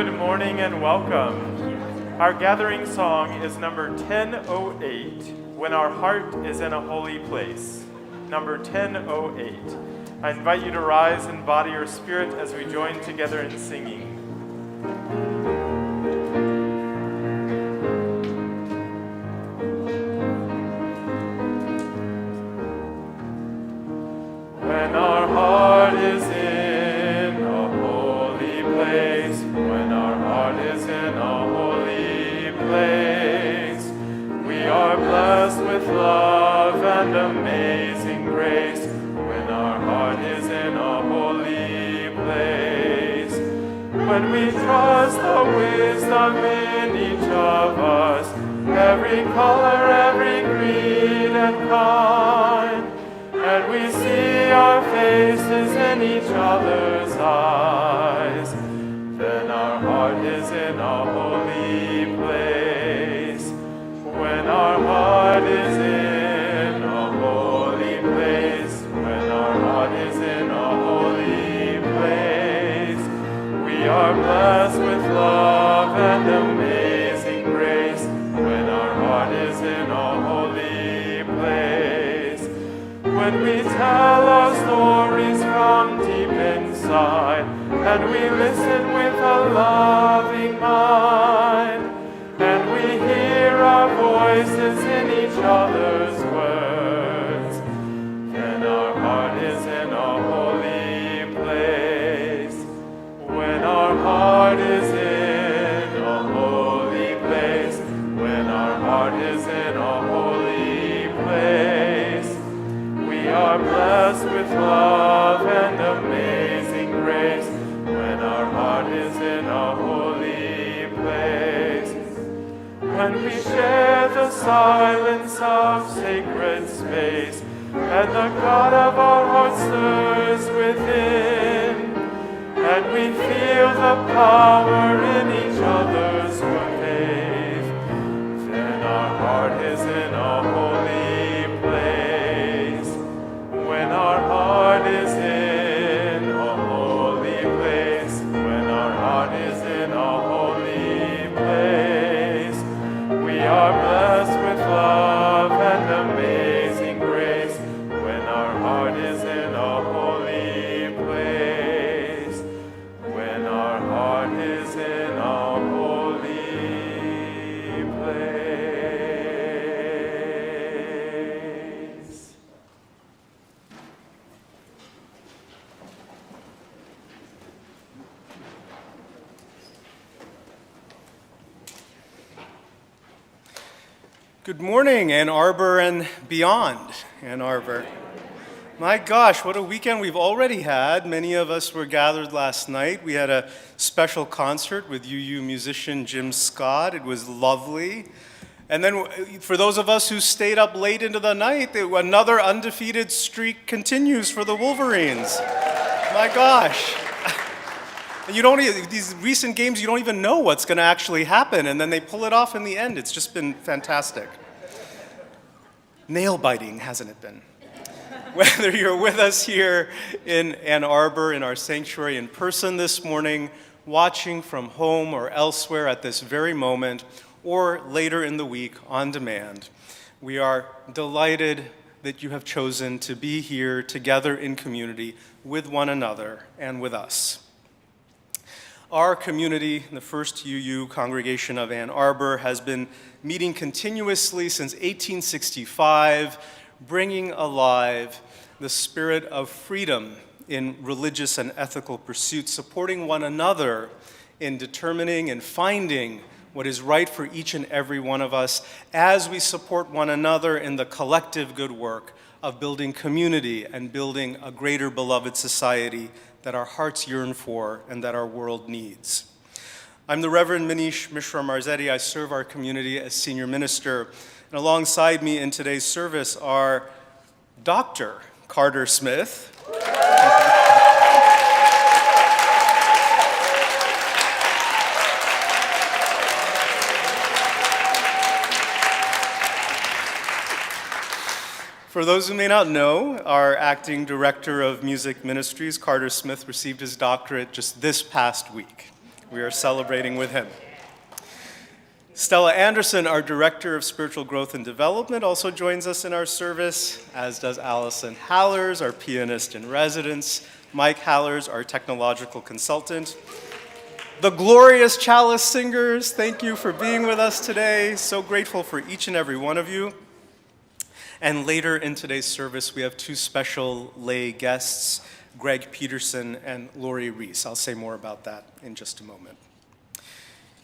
Good morning and welcome. Our gathering song is number 1008, When Our Heart is in a Holy Place. Number 1008. I invite you to rise in body or spirit as we join together in singing. When our heart is in a holy place, when our heart is in a holy place, we are blessed with love and amazing grace. When our heart is in a holy place, when we trust the wisdom in each of us, every color, every creed and kind, and we see our faces in each other's eyes, then our heart is in a holy place. When our heart is in a holy place, when our heart is in a holy place, we are blessed with love and amazing grace. When our heart is in a holy place, when we tell our stories from deep inside, and we listen with a loving mind, and we hear our voices in each other's words, then our heart is in a holy place. When our heart is in a holy place, when our heart is in a holy place, we are blessed with love and amazing grace. When our heart is in a holy place, when we share the silence of sacred space, and the God of our hearts stirs within, and we feel the power in each other's faith, then our heart is in a holy place. When our heart is in a holy place, when our heart is in a holy place, we are blessed with love and amazing grace. When our heart is in a holy place, when our heart is in a holy place. Good morning, Ann Arbor and beyond Ann Arbor. My gosh, what a weekend we've already had. Many of us were gathered last night. We had a special concert with UU musician Jim Scott. It was lovely. And then for those of us who stayed up late into the night, another undefeated streak continues for the Wolverines. My gosh. These recent games, you don't even know what's going to actually happen, and then they pull it off in the end. It's just been fantastic. Nail-biting, hasn't it been? Whether you're with us here in Ann Arbor in our sanctuary in person this morning, watching from home or elsewhere at this very moment, or later in the week on demand, we are delighted that you have chosen to be here together in community with one another and with us. Our community, the First UU Congregation of Ann Arbor, has been meeting continuously since 1865, bringing alive the spirit of freedom in religious and ethical pursuits, supporting one another in determining and finding what is right for each and every one of us as we support one another in the collective good work of building community and building a greater beloved society that our hearts yearn for and that our world needs. I'm the Reverend Manish Mishra-Marzetti. I serve our community as senior minister. And alongside me in today's service are Dr. Carter Smith. For those who may not know, our acting director of music ministries, Carter Smith, received his doctorate just this past week. We are celebrating with him. Stella Anderson, our Director of Spiritual Growth and Development, also joins us in our service, as does Allison Halerz, our Pianist-in-Residence, Mike Halerz, our Technological Consultant. The glorious Chalice singers, thank you for being with us today. So grateful for each and every one of you. And later in today's service, we have two special lay guests, Gregg Peterson and Reece. I'll say more about that in just a moment.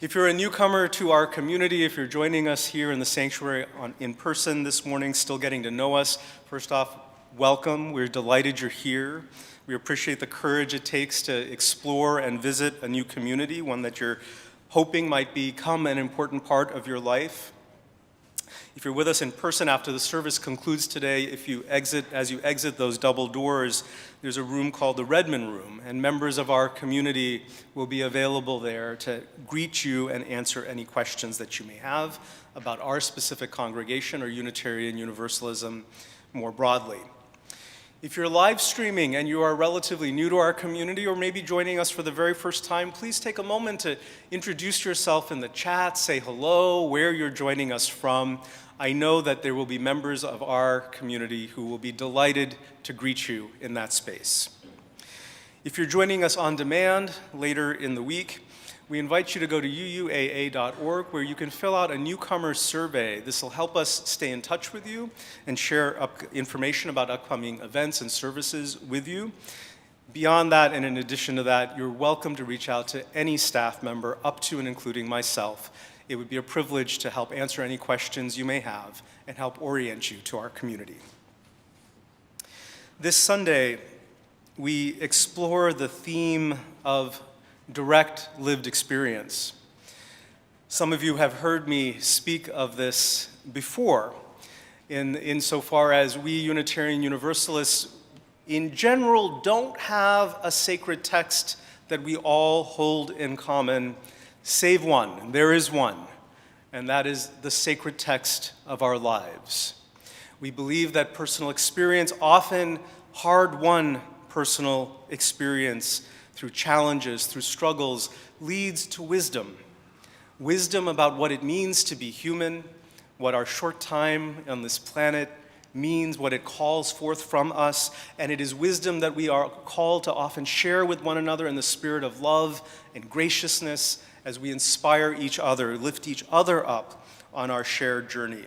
If you're a newcomer to our community, if you're joining us here in the sanctuary in person this morning, still getting to know us, first off, welcome. We're delighted you're here. We appreciate the courage it takes to explore and visit a new community, one that you're hoping might become an important part of your life. If you're with us in person after the service concludes today, as you exit those double doors, there's a room called the Redmond Room, and members of our community will be available there to greet you and answer any questions that you may have about our specific congregation or Unitarian Universalism more broadly. If you're live streaming and you are relatively new to our community or maybe joining us for the very first time, please take a moment to introduce yourself in the chat, say hello, where you're joining us from. I know that there will be members of our community who will be delighted to greet you in that space. If you're joining us on demand later in the week, we invite you to go to UUAA.org where you can fill out a newcomer survey. This will help us stay in touch with you and share information about upcoming events and services with you. Beyond that, and in addition to that, you're welcome to reach out to any staff member, up to and including myself. It would be a privilege to help answer any questions you may have and help orient you to our community. This Sunday, we explore the theme of direct lived experience. Some of you have heard me speak of this before, insofar as we Unitarian Universalists in general don't have a sacred text that we all hold in common, save one. There is one, and that is the sacred text of our lives. We believe that personal experience, often hard-won personal experience, through challenges, through struggles, leads to wisdom. Wisdom about what it means to be human, what our short time on this planet means, what it calls forth from us, and it is wisdom that we are called to often share with one another in the spirit of love and graciousness as we inspire each other, lift each other up on our shared journey.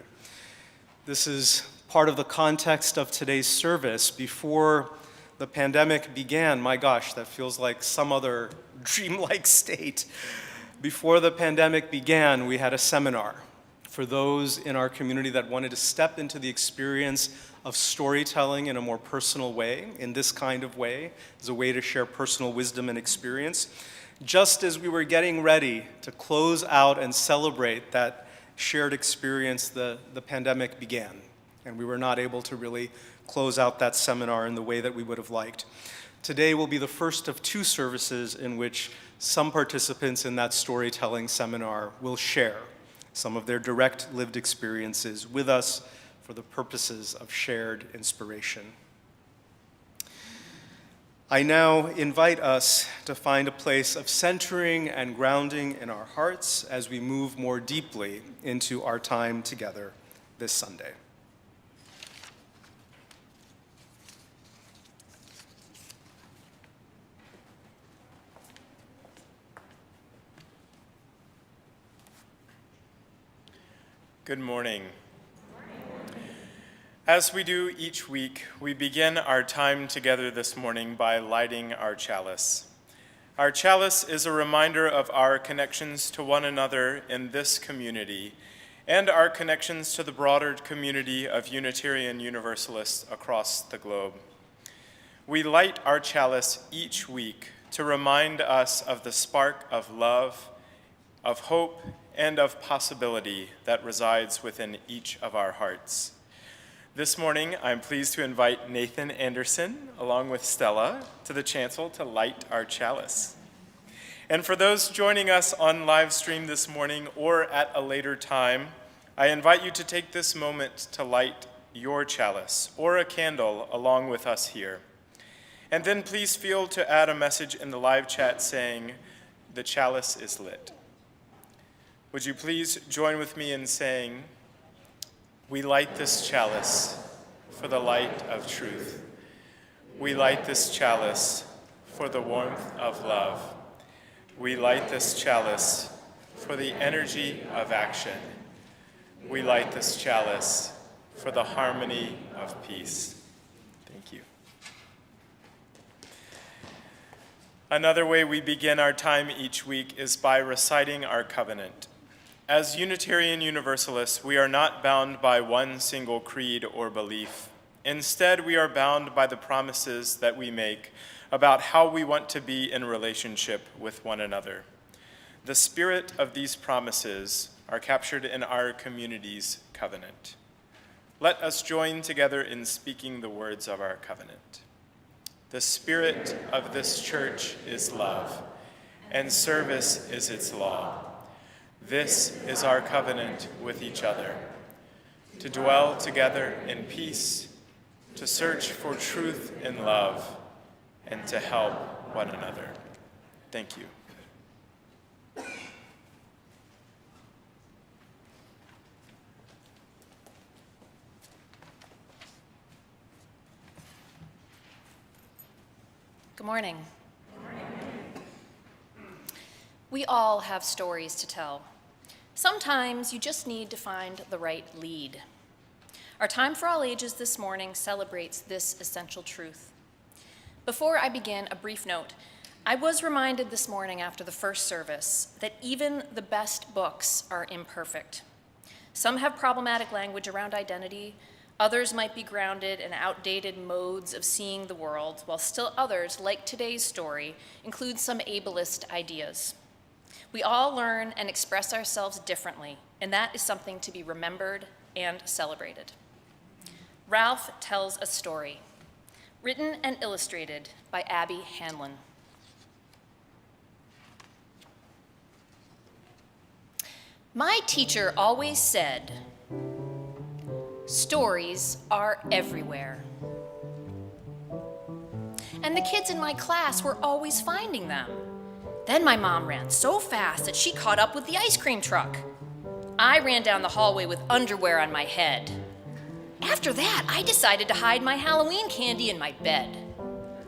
This is part of the context of today's service. Before the pandemic began, my gosh, that feels like some other dreamlike state. Before the pandemic began, we had a seminar for those in our community that wanted to step into the experience of storytelling in a more personal way, in this kind of way, as a way to share personal wisdom and experience. Just as we were getting ready to close out and celebrate that shared experience, the pandemic began, and we were not able to really close out that seminar in the way that we would have liked. Today will be the first of two services in which some participants in that storytelling seminar will share some of their direct lived experiences with us for the purposes of shared inspiration. I now invite us to find a place of centering and grounding in our hearts as we move more deeply into our time together this Sunday. Good morning. As we do each week, we begin our time together this morning by lighting our chalice. Our chalice is a reminder of our connections to one another in this community and our connections to the broader community of Unitarian Universalists across the globe. We light our chalice each week to remind us of the spark of love, of hope, and of possibility that resides within each of our hearts. This morning, I'm pleased to invite Nathan Anderson, along with Stella, to the chancel to light our chalice. And for those joining us on live stream this morning or at a later time, I invite you to take this moment to light your chalice or a candle along with us here. And then please feel to add a message in the live chat saying, the chalice is lit. Would you please join with me in saying, "We light this chalice for the light of truth. We light this chalice for the warmth of love. We light this chalice for the energy of action. We light this chalice for the harmony of peace." Thank you. Another way we begin our time each week is by reciting our covenant. As Unitarian Universalists, we are not bound by one single creed or belief. Instead, we are bound by the promises that we make about how we want to be in relationship with one another. The spirit of these promises are captured in our community's covenant. Let us join together in speaking the words of our covenant. The spirit of this church is love, and service is its law. This is our covenant with each other, to dwell together in peace, to search for truth in love, and to help one another. Thank you. Good morning. We all have stories to tell. Sometimes you just need to find the right lead. Our Time for All Ages this morning celebrates this essential truth. Before I begin, a brief note. I was reminded this morning after the first service that even the best books are imperfect. Some have problematic language around identity. Others might be grounded in outdated modes of seeing the world, while still others, like today's story, include some ableist ideas. We all learn and express ourselves differently, and that is something to be remembered and celebrated. Ralph tells a story, written and illustrated by Abby Hanlon. My teacher always said, stories are everywhere. And the kids in my class were always finding them. Then my mom ran so fast that she caught up with the ice cream truck. I ran down the hallway with underwear on my head. After that, I decided to hide my Halloween candy in my bed.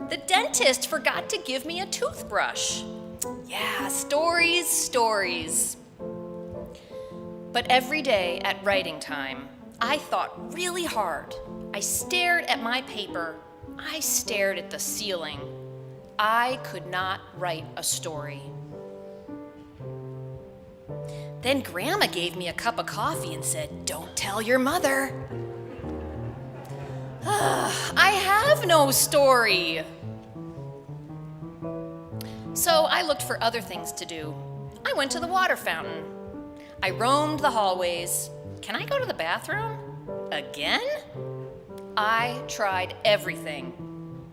The dentist forgot to give me a toothbrush. Yeah, stories, stories. But every day at writing time, I thought really hard. I stared at my paper. I stared at the ceiling. I could not write a story. Then Grandma gave me a cup of coffee and said, "Don't tell your mother." I have no story. So I looked for other things to do. I went to the water fountain. I roamed the hallways. Can I go to the bathroom? Again? I tried everything.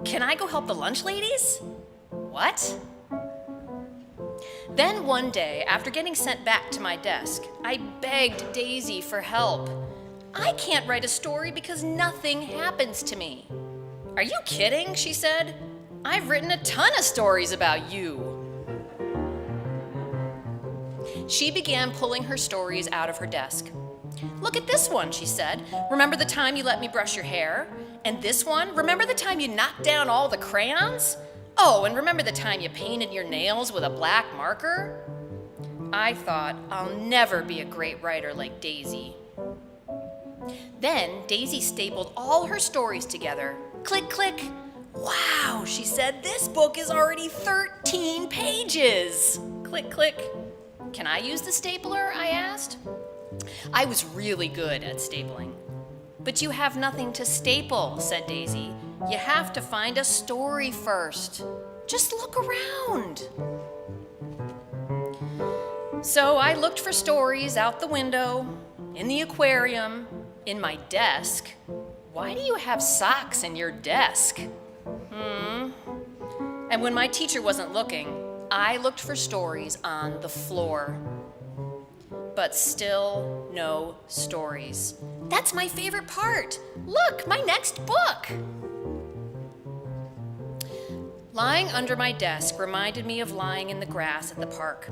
Can I go help the lunch ladies? What? Then one day, after getting sent back to my desk, I begged Daisy for help. I can't write a story because nothing happens to me. Are you kidding? She said. I've written a ton of stories about you. She began pulling her stories out of her desk. Look at this one, she said. Remember the time you let me brush your hair? And this one, remember the time you knocked down all the crayons? Oh, and remember the time you painted your nails with a black marker? I thought, I'll never be a great writer like Daisy. Then Daisy stapled all her stories together. Click, click. Wow, she said, this book is already 13 pages. Click, click. Can I use the stapler? I asked. I was really good at stapling. But you have nothing to staple, said Daisy. You have to find a story first. Just look around. So I looked for stories out the window, in the aquarium, in my desk. Why do you have socks in your desk? And when my teacher wasn't looking, I looked for stories on the floor. But still no stories. That's my favorite part. Look, my next book. Lying under my desk reminded me of lying in the grass at the park.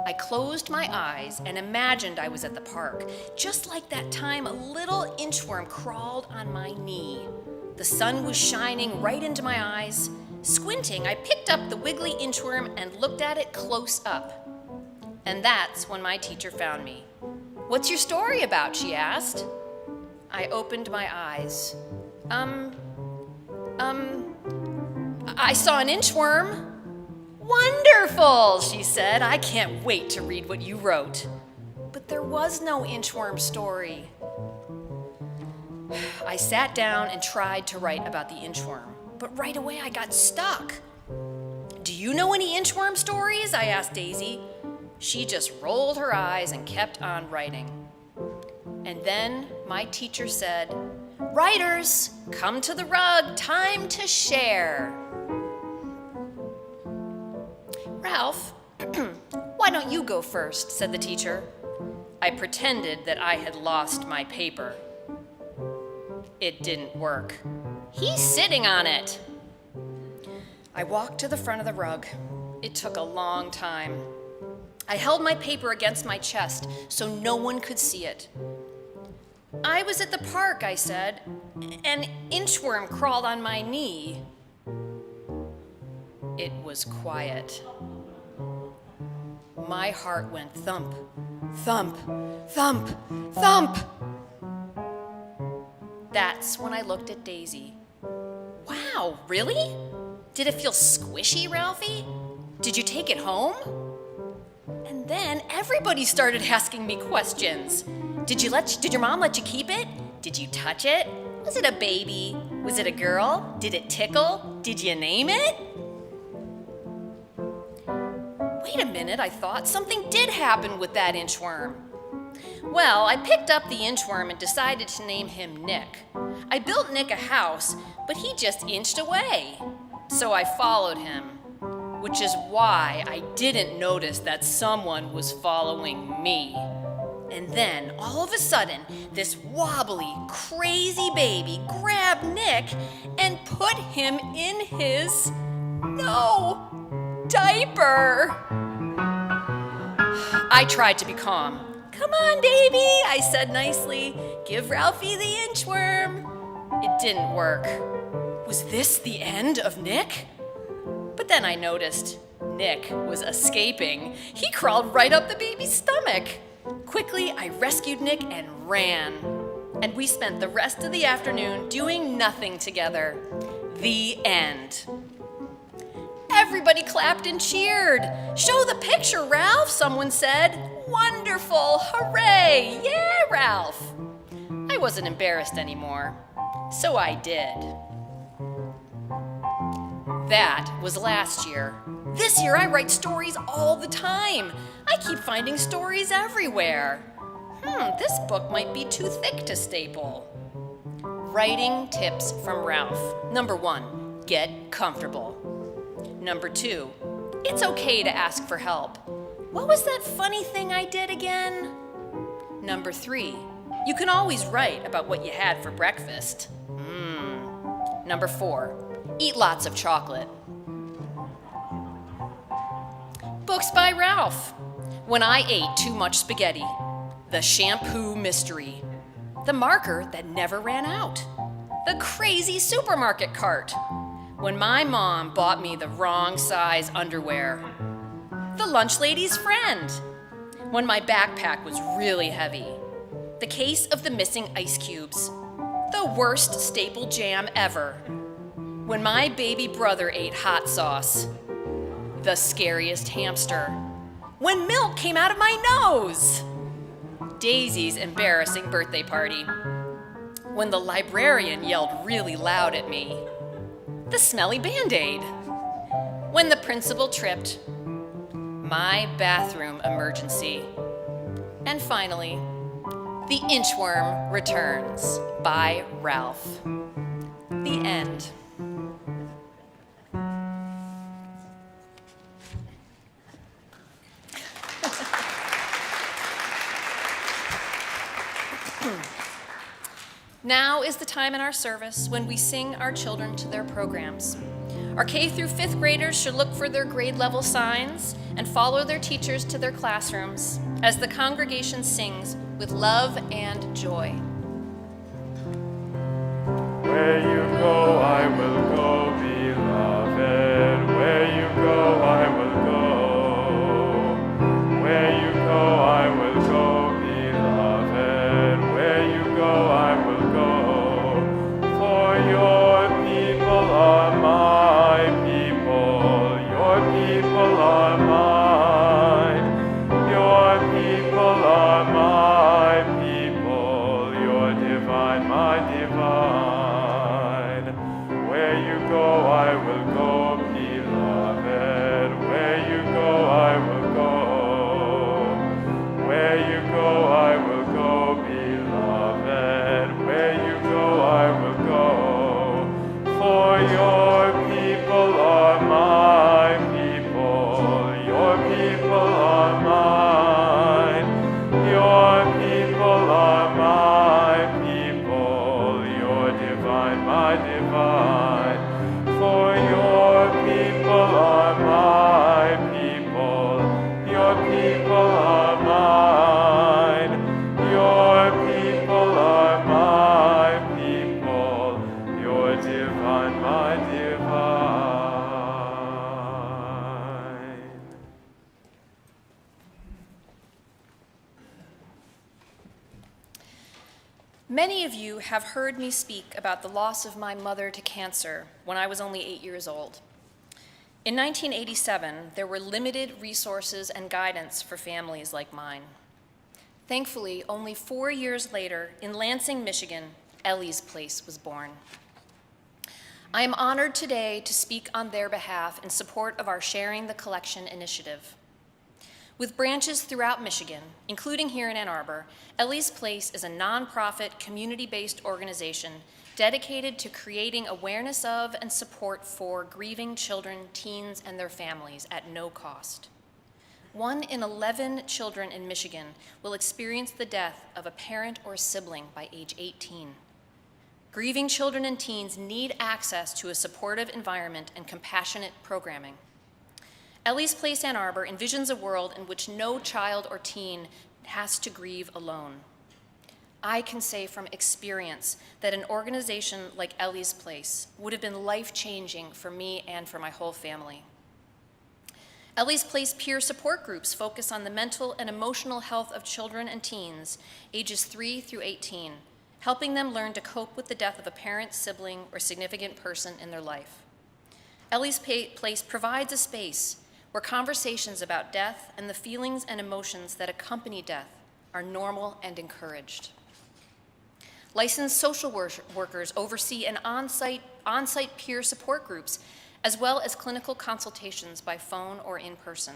I closed my eyes and imagined I was at the park, just like that time a little inchworm crawled on my knee. The sun was shining right into my eyes. Squinting, I picked up the wiggly inchworm and looked at it close up. And that's when my teacher found me. "What's your story about?" she asked. I opened my eyes. I saw an inchworm." "Wonderful," she said. "I can't wait to read what you wrote." But there was no inchworm story. I sat down and tried to write about the inchworm, but right away I got stuck. "Do you know any inchworm stories?" I asked Daisy. She just rolled her eyes and kept on writing. And then my teacher said, "Writers, come to the rug, time to share." "Ralph, why don't you go first?" said the teacher. I pretended that I had lost my paper. It didn't work. "He's sitting on it." I walked to the front of the rug. It took a long time. I held my paper against my chest so no one could see it. "I was at the park," I said. "An inchworm crawled on my knee." It was quiet. My heart went thump, thump, thump, thump. That's when I looked at Daisy. "Wow, really? Did it feel squishy, Ralphie? Did you take it home?" And then everybody started asking me questions. Did your mom let you keep it? Did you touch it? Was it a baby? Was it a girl? Did it tickle? Did you name it? Wait a minute, I thought. Something did happen with that inchworm. Well, I picked up the inchworm and decided to name him Nick. I built Nick a house, but he just inched away. So I followed him, which is why I didn't notice that someone was following me. And then, all of a sudden, this wobbly, crazy baby grabbed Nick and put him in his, diaper. I tried to be calm. "Come on, baby," I said nicely. "Give Ralphie the inchworm." It didn't work. Was this the end of Nick? But then I noticed Nick was escaping. He crawled right up the baby's stomach. Quickly, I rescued Nick and ran. And we spent the rest of the afternoon doing nothing together. The end. Everybody clapped and cheered. "Show the picture, Ralph," someone said. "Wonderful, hooray, yeah, Ralph." I wasn't embarrassed anymore, so I did. That was last year. This year I write stories all the time. I keep finding stories everywhere. This book might be too thick to staple. Writing tips from Ralph. Number 1, get comfortable. Number 2, it's okay to ask for help. What was that funny thing I did again? Number 3, you can always write about what you had for breakfast. Number 4, eat lots of chocolate. Books by Ralph. When I ate too much spaghetti. The shampoo mystery. The marker that never ran out. The crazy supermarket cart. When my mom bought me the wrong size underwear. The lunch lady's friend. When my backpack was really heavy. The case of the missing ice cubes. The worst staple jam ever. When my baby brother ate hot sauce. The scariest hamster. When milk came out of my nose. Daisy's embarrassing birthday party. When the librarian yelled really loud at me. The smelly Band-Aid. When the principal tripped. My bathroom emergency. And finally, The Inchworm Returns by Ralph. The end. Now is the time in our service when we sing our children to their programs. Our K through 5th graders should look for their grade level signs and follow their teachers to their classrooms as the congregation sings with love and joy. Where you go, I will go, beloved. Where you go, I will go. Where you go, I will go, beloved. Where you go, I will go. For your people are my people. Your people are mine. Your people are my people. Your divine, my divine. Where you go, I will go, beloved. Where you go, I will go. Where you go, I will go, beloved. Where you go, I will go. For your people are my people. Your people are mine. Your people are my people. Your divine, my divine. For your people are my people. Your people are mine. Your people are my people. Your divine, my divine. Many of you have heard me speak about the loss of my mother to cancer when I was only 8 years old. In 1987, there were limited resources and guidance for families like mine. Thankfully, only 4 years later, in Lansing, Michigan, Ellie's Place was born. I am honored today to speak on their behalf in support of our Sharing the Collection initiative. With branches throughout Michigan, including here in Ann Arbor, Ellie's Place is a nonprofit, community-based organization dedicated to creating awareness of and support for grieving children, teens, and their families at no cost. 1 in 11 children in Michigan will experience the death of a parent or sibling by age 18. Grieving children and teens need access to a supportive environment and compassionate programming. Ellie's Place Ann Arbor envisions a world in which no child or teen has to grieve alone. I can say from experience that an organization like Ellie's Place would have been life-changing for me and for my whole family. Ellie's Place peer support groups focus on the mental and emotional health of children and teens ages 3 through 18, helping them learn to cope with the death of a parent, sibling, or significant person in their life. Ellie's Place provides a space where conversations about death and the feelings and emotions that accompany death are normal and encouraged. Licensed social workers oversee an on-site peer support groups, as well as clinical consultations by phone or in person.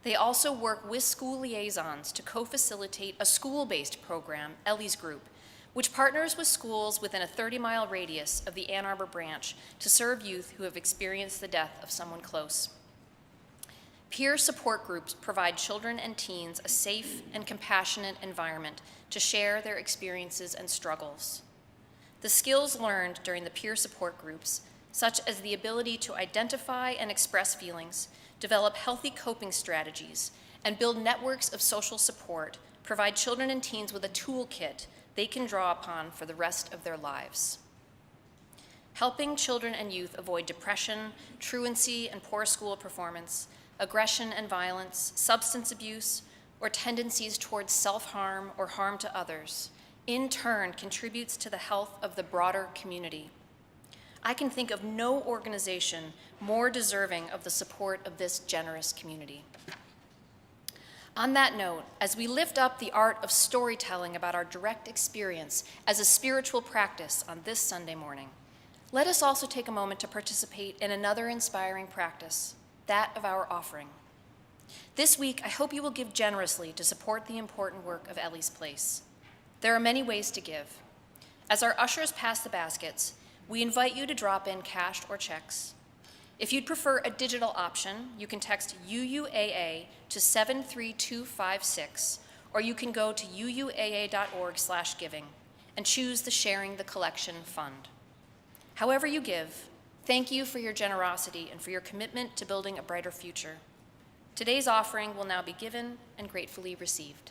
They also work with school liaisons to co-facilitate a school-based program, Ellie's Group, which partners with schools within a 30-mile radius of the Ann Arbor branch to serve youth who have experienced the death of someone close. Peer support groups provide children and teens a safe and compassionate environment to share their experiences and struggles. The skills learned during the peer support groups, such as the ability to identify and express feelings, develop healthy coping strategies, and build networks of social support, provide children and teens with a toolkit they can draw upon for the rest of their lives. Helping children and youth avoid depression, truancy and poor school performance, aggression and violence, substance abuse, or tendencies towards self-harm or harm to others, in turn contributes to the health of the broader community. I can think of no organization more deserving of the support of this generous community. On that note, as we lift up the art of storytelling about our direct experience as a spiritual practice on this Sunday morning, let us also take a moment to participate in another inspiring practice, that of our offering. This week, I hope you will give generously to support the important work of Ellie's Place. There are many ways to give. As our ushers pass the baskets, we invite you to drop in cash or checks. If you'd prefer a digital option, you can text UUAA to 73256, or you can go to uuaa.org/giving and choose the Sharing the Collection Fund. However you give, Thank you for your generosity and for your commitment to building a brighter future. Today's offering will now be given and gratefully received.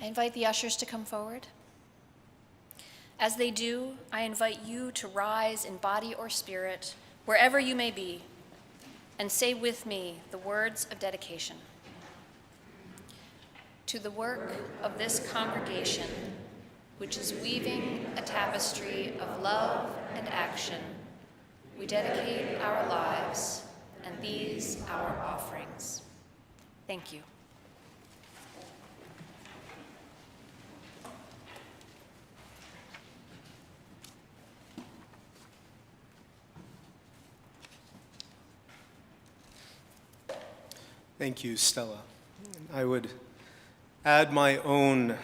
I invite the ushers to come forward. As they do, I invite you to rise in body or spirit, wherever you may be, and say with me the words of dedication. To the work of this congregation, which is weaving a tapestry of love and action, we dedicate our lives and these our offerings. Thank you. Thank you, Stella. I would add my own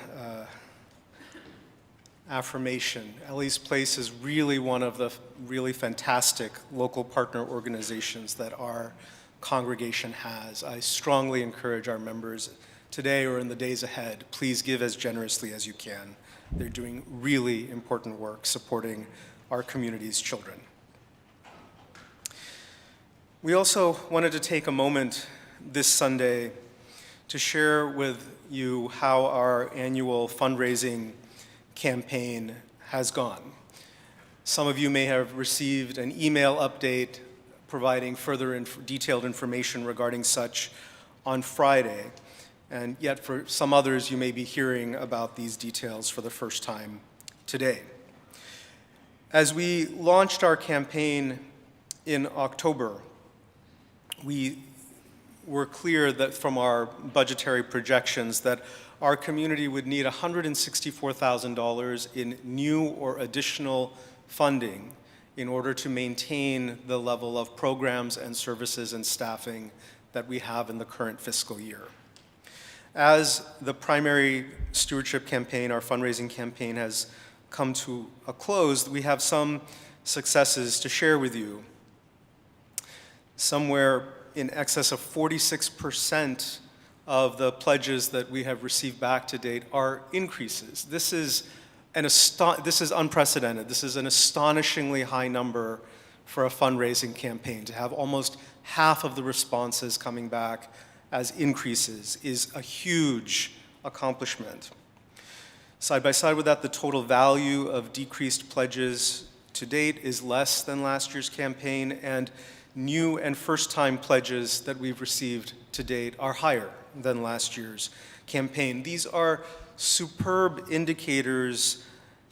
affirmation. Ellie's Place is really one of the really fantastic local partner organizations that our congregation has. I strongly encourage our members today or in the days ahead, please give as generously as you can. They're doing really important work supporting our community's children. We also wanted to take a moment this Sunday to share with you how our annual fundraising campaign has gone. Some of you may have received an email update providing further detailed information regarding such on Friday, and yet for some others you may be hearing about these details for the first time today. As we launched our campaign in October, we were clear that from our budgetary projections that our community would need $164,000 in new or additional funding in order to maintain the level of programs and services and staffing that we have in the current fiscal year. As the primary stewardship campaign, our fundraising campaign, has come to a close, we have some successes to share with you. Somewhere in excess of 46% of the pledges that we have received back to date are increases. This is unprecedented. This is an astonishingly high number for a fundraising campaign. To have almost half of the responses coming back as increases is a huge accomplishment. Side by side with that, the total value of decreased pledges to date is less than last year's campaign, and new and first-time pledges that we've received to date are higher than last year's campaign. These are superb indicators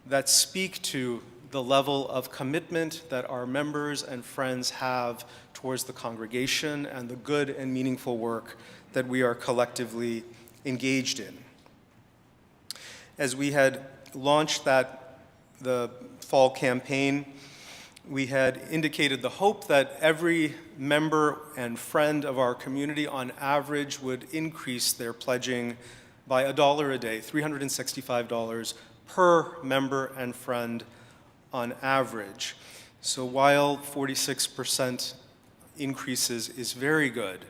that speak to the level of commitment that our members and friends have towards the congregation and the good and meaningful work that we are collectively engaged in. As we had launched the fall campaign, we had indicated the hope that every member and friend of our community on average would increase their pledging by $1 a day, $365 per member and friend on average. So while 46% increases is very good,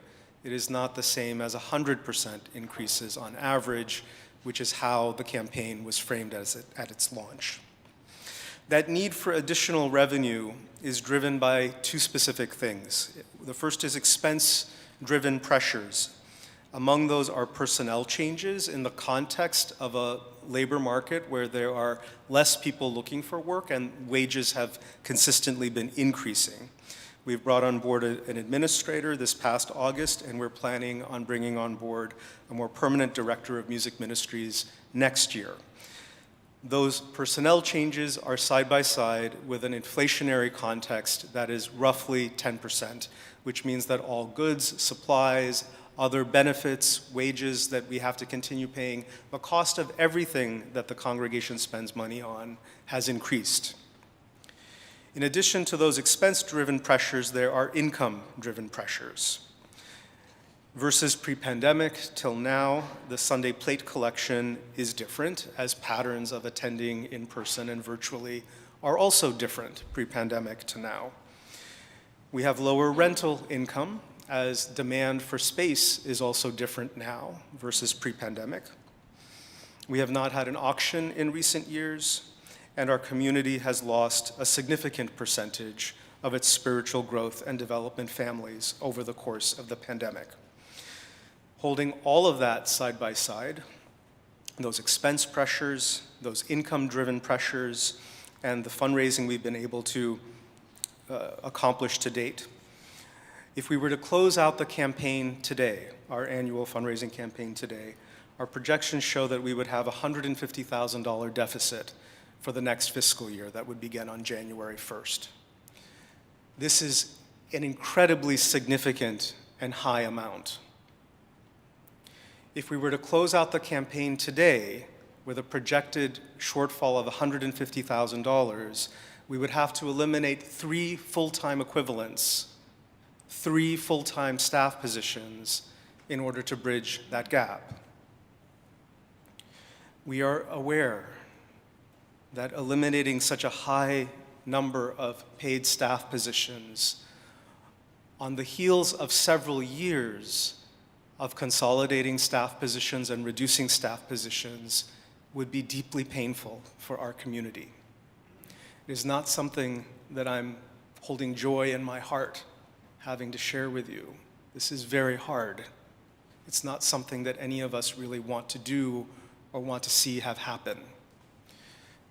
it is not the same as 100% increases on average, which is how the campaign was framed at its launch. That need for additional revenue is driven by two specific things. The first is expense-driven pressures. Among those are personnel changes in the context of a labor market where there are less people looking for work and wages have consistently been increasing. We've brought on board an administrator this past August, and we're planning on bringing on board a more permanent director of music ministries next year. Those personnel changes are side by side with an inflationary context that is roughly 10%, which means that all goods, supplies, other benefits, wages that we have to continue paying, the cost of everything that the congregation spends money on has increased. In addition to those expense-driven pressures, there are income-driven pressures. Versus pre-pandemic till now, the Sunday plate collection is different, as patterns of attending in person and virtually are also different pre-pandemic to now. We have lower rental income, as demand for space is also different now versus pre-pandemic. We have not had an auction in recent years, and our community has lost a significant percentage of its spiritual growth and development families over the course of the pandemic. Holding all of that side by side, those expense pressures, those income-driven pressures, and the fundraising we've been able to accomplish to date, if we were to close out the campaign today, our annual fundraising campaign today, our projections show that we would have a $150,000 deficit for the next fiscal year that would begin on January 1st. This is an incredibly significant and high amount. If we were to close out the campaign today with a projected shortfall of $150,000, we would have to eliminate 3 full-time equivalents, 3 full-time staff positions in order to bridge that gap. We are aware that eliminating such a high number of paid staff positions on the heels of several years of consolidating staff positions and reducing staff positions would be deeply painful for our community. It is not something that I'm holding joy in my heart having to share with you. This is very hard. It's not something that any of us really want to do or want to see have happen,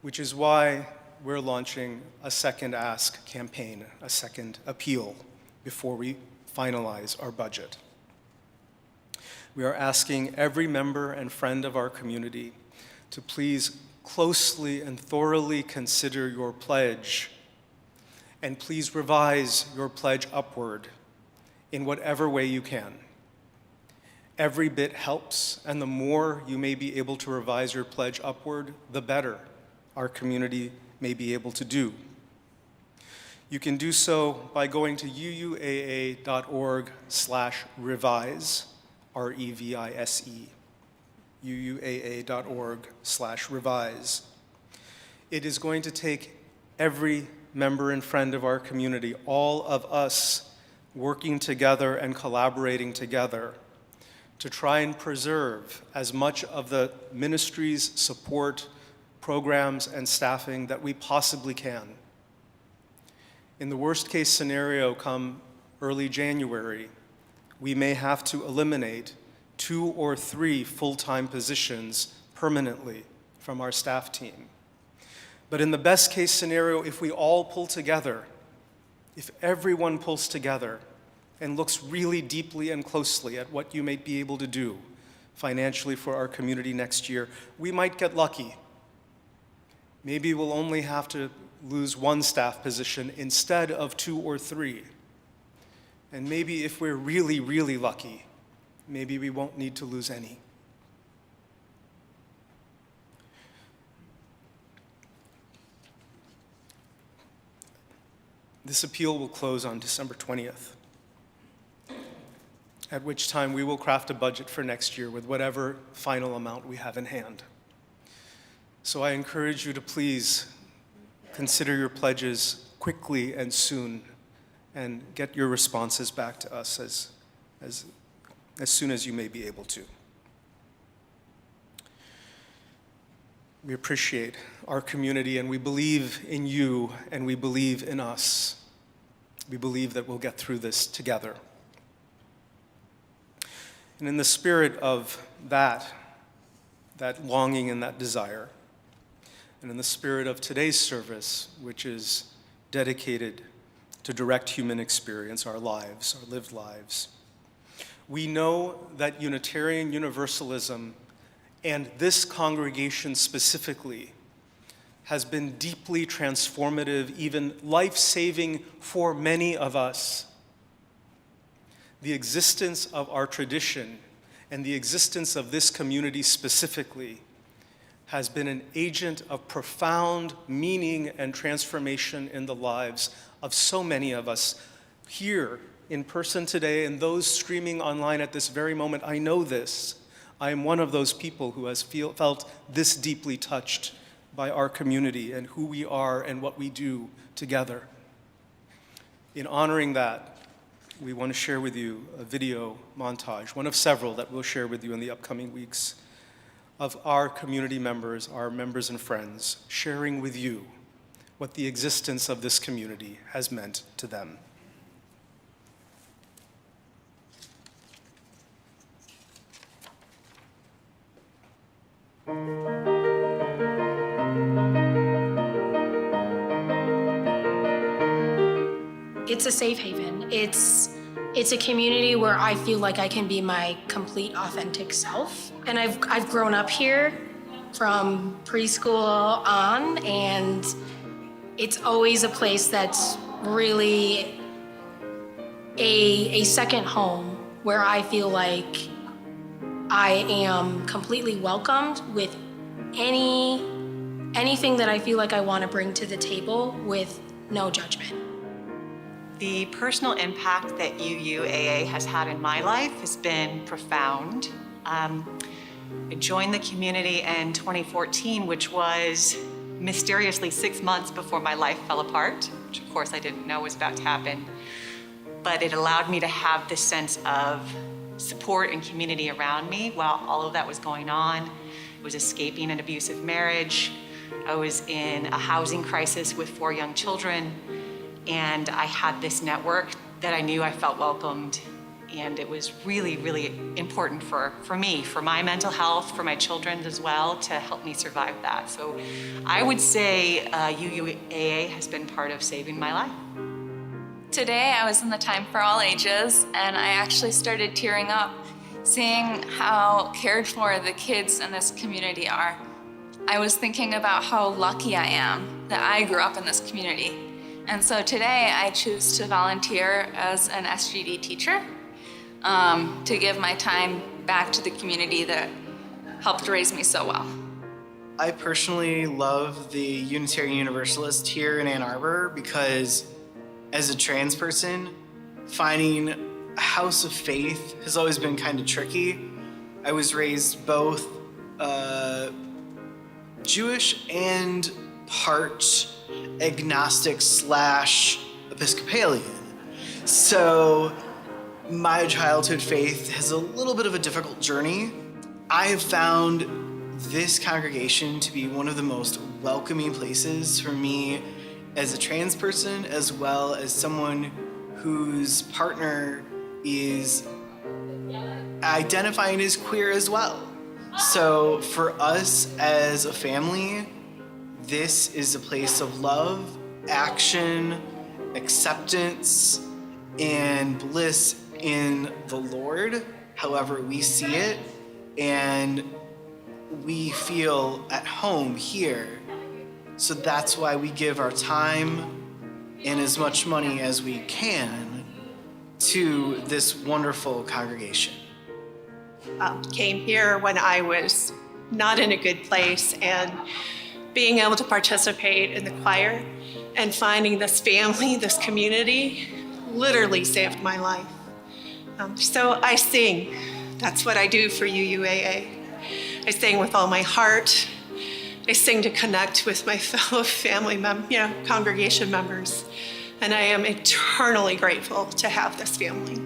which is why we're launching a second ask campaign, a second appeal, before we finalize our budget. We are asking every member and friend of our community to please closely and thoroughly consider your pledge, and please revise your pledge upward in whatever way you can. Every bit helps, and the more you may be able to revise your pledge upward, the better our community may be able to do. You can do so by going to UUAA.org/revise, R-E-V-I-S-E, UUAA.org/revise. It is going to take every member and friend of our community, all of us working together and collaborating together to try and preserve as much of the ministry's support, programs, and staffing that we possibly can. In the worst case scenario, come early January, we may have to eliminate 2 or 3 full-time positions permanently from our staff team. But in the best case scenario, if we all pull together, if everyone pulls together and looks really deeply and closely at what you might be able to do financially for our community next year, we might get lucky. Maybe we'll only have to lose one staff position instead of 2 or 3. And maybe if we're really, really lucky, maybe we won't need to lose any. This appeal will close on December 20th, at which time we will craft a budget for next year with whatever final amount we have in hand. So I encourage you to please consider your pledges quickly and soon, and get your responses back to us as soon as you may be able to. We appreciate our community, and we believe in you, and we believe in us. We believe that we'll get through this together. And in the spirit of that longing and that desire, and in the spirit of today's service, which is dedicated to direct human experience, our lives, our lived lives, we know that Unitarian Universalism, and this congregation specifically, has been deeply transformative, even life-saving for many of us. The existence of our tradition and the existence of this community specifically has been an agent of profound meaning and transformation in the lives of so many of us here in person today and those streaming online at this very moment. I know this. I am one of those people who has felt this deeply touched by our community and who we are and what we do together. In honoring that, we want to share with you a video montage, one of several that we'll share with you in the upcoming weeks, of our community members, our members and friends, sharing with you what the existence of this community has meant to them. It's a safe haven. It's a community where I feel like I can be my complete, authentic self. And I've grown up here from preschool on, and it's always a place that's really a second home where I feel like I am completely welcomed with anything that I feel like I want to bring to the table with no judgment. The personal impact that UUAA has had in my life has been profound. I joined the community in 2014, which was mysteriously 6 months before my life fell apart, which of course I didn't know was about to happen. But it allowed me to have this sense of support and community around me while all of that was going on. I was escaping an abusive marriage. I was in a housing crisis with 4 young children. And I had this network that I knew I felt welcomed. And it was really, really important for me, for my mental health, for my children as well, to help me survive that. So I would say UUAA has been part of saving my life. Today I was in the Time for All Ages, and I actually started tearing up, seeing how cared for the kids in this community are. I was thinking about how lucky I am that I grew up in this community. And so today I choose to volunteer as an SGD teacher to give my time back to the community that helped raise me so well. I personally love the Unitarian Universalist here in Ann Arbor because as a trans person, finding a house of faith has always been kind of tricky. I was raised both Jewish and part agnostic / Episcopalian. So my childhood faith has a little bit of a difficult journey. I have found this congregation to be one of the most welcoming places for me as a trans person, as well as someone whose partner is identifying as queer as well. So for us as a family, this is a place of love, action, acceptance, and bliss in the Lord, however we see it, and we feel at home here. So that's why we give our time and as much money as we can to this wonderful congregation. Came here when I was not in a good place, and being able to participate in the choir and finding this family, this community, literally saved my life. So I sing. That's what I do for UUAA. I sing with all my heart. I sing to connect with my fellow family congregation members. And I am eternally grateful to have this family.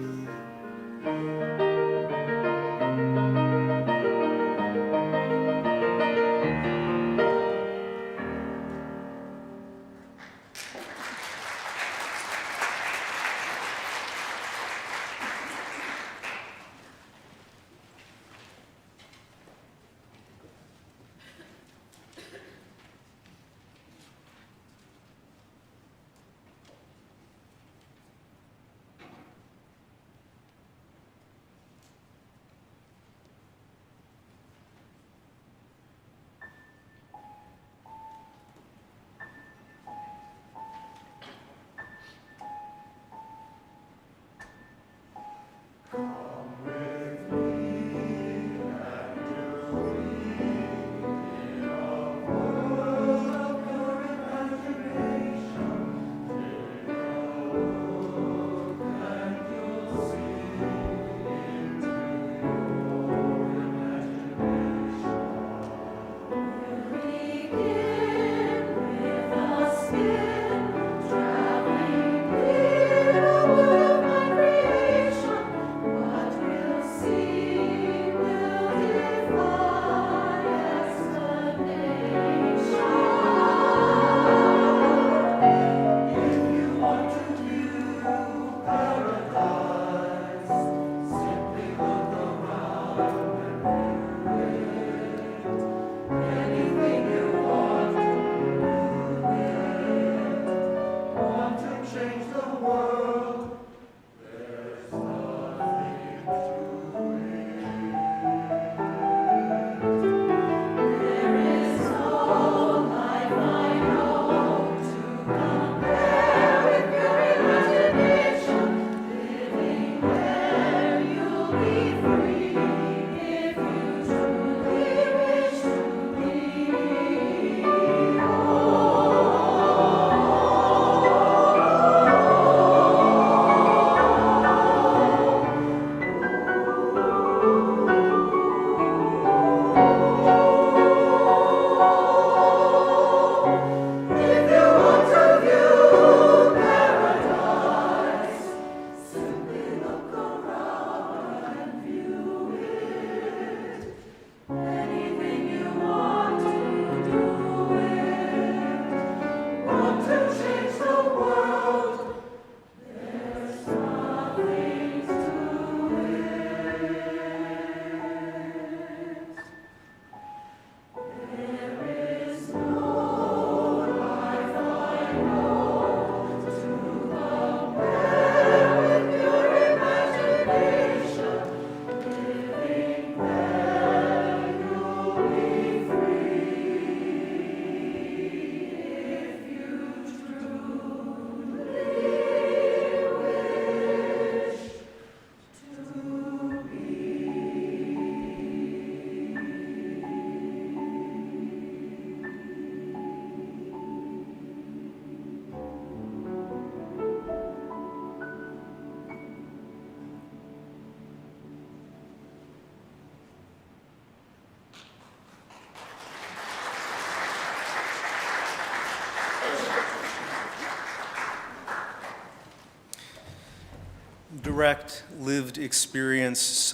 Direct lived experience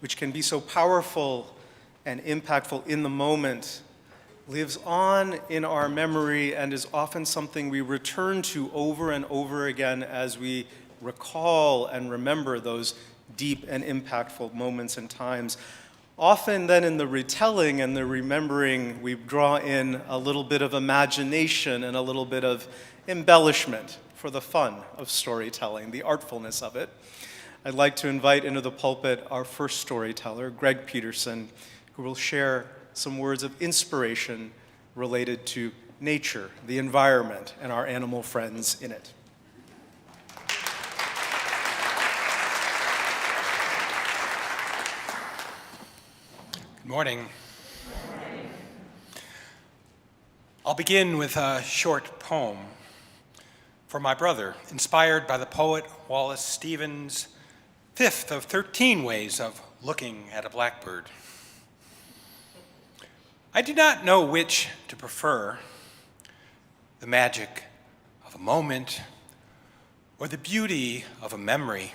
which can be so powerful and impactful in the moment lives on in our memory and is often something we return to over and over again as we recall and remember those deep and impactful moments and times. Often then in the retelling and the remembering, we draw in a little bit of imagination and a little bit of embellishment for the fun of storytelling, the artfulness of it. I'd like to invite into the pulpit our first storyteller, Gregg Peterson, who will share some words of inspiration related to nature, the environment, and our animal friends in it. Good morning. I'll begin with a short poem for my brother, inspired by the poet Wallace Stevens' fifth of 13 ways of looking at a blackbird. I do not know which to prefer, the magic of a moment or the beauty of a memory,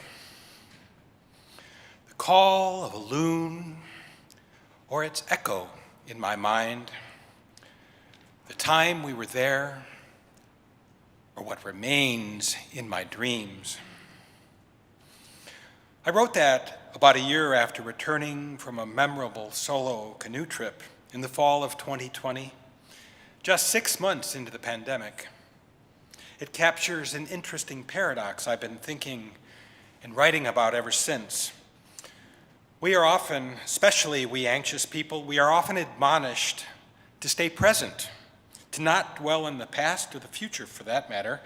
the call of a loon or its echo in my mind, the time we were there, or what remains in my dreams. I wrote that about a year after returning from a memorable solo canoe trip in the fall of 2020, just 6 months into the pandemic. It captures an interesting paradox I've been thinking and writing about ever since. We are often, especially we anxious people, we are often admonished to stay present, to not dwell in the past or the future for that matter,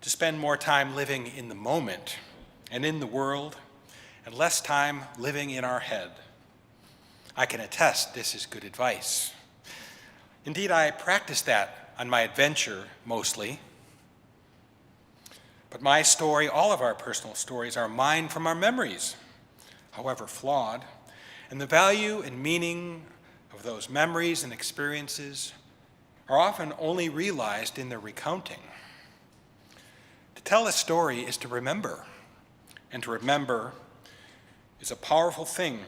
to spend more time living in the moment and in the world, and less time living in our head. I can attest this is good advice. Indeed, I practice that on my adventure mostly. But my story, all of our personal stories, are mined from our memories, however flawed, and the value and meaning of those memories and experiences are often only realized in their recounting. To tell a story is to remember, and to remember is a powerful thing,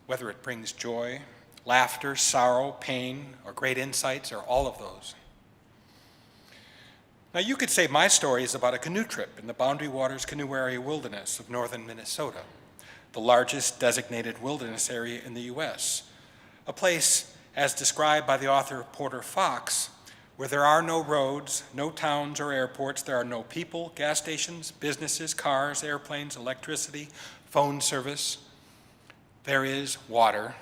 whether it brings joy, laughter, sorrow, pain, or great insights, or all of those. Now, you could say my story is about a canoe trip in the Boundary Waters Canoe Area Wilderness of northern Minnesota, the largest designated wilderness area in the U.S., a place, as described by the author Porter Fox, where there are no roads, no towns or airports, there are no people, gas stations, businesses, cars, airplanes, electricity, phone service. There is water.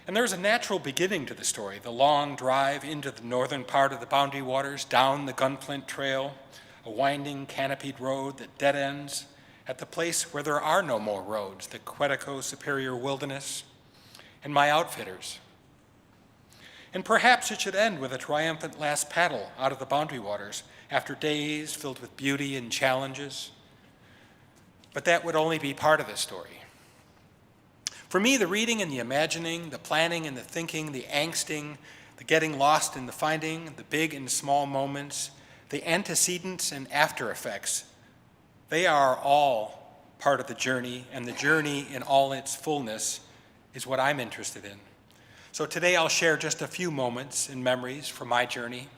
And there's a natural beginning to the story, the long drive into the northern part of the Boundary Waters, down the Gunflint Trail, a winding canopied road that dead ends at the place where there are no more roads, the Quetico Superior Wilderness, and my outfitters. And perhaps it should end with a triumphant last paddle out of the Boundary Waters after days filled with beauty and challenges. But that would only be part of the story. For me, the reading and the imagining, the planning and the thinking, the angsting, the getting lost in the finding, the big and small moments, the antecedents and after effects, they are all part of the journey, and the journey in all its fullness is what I'm interested in. So today I'll share just a few moments and memories from my journey.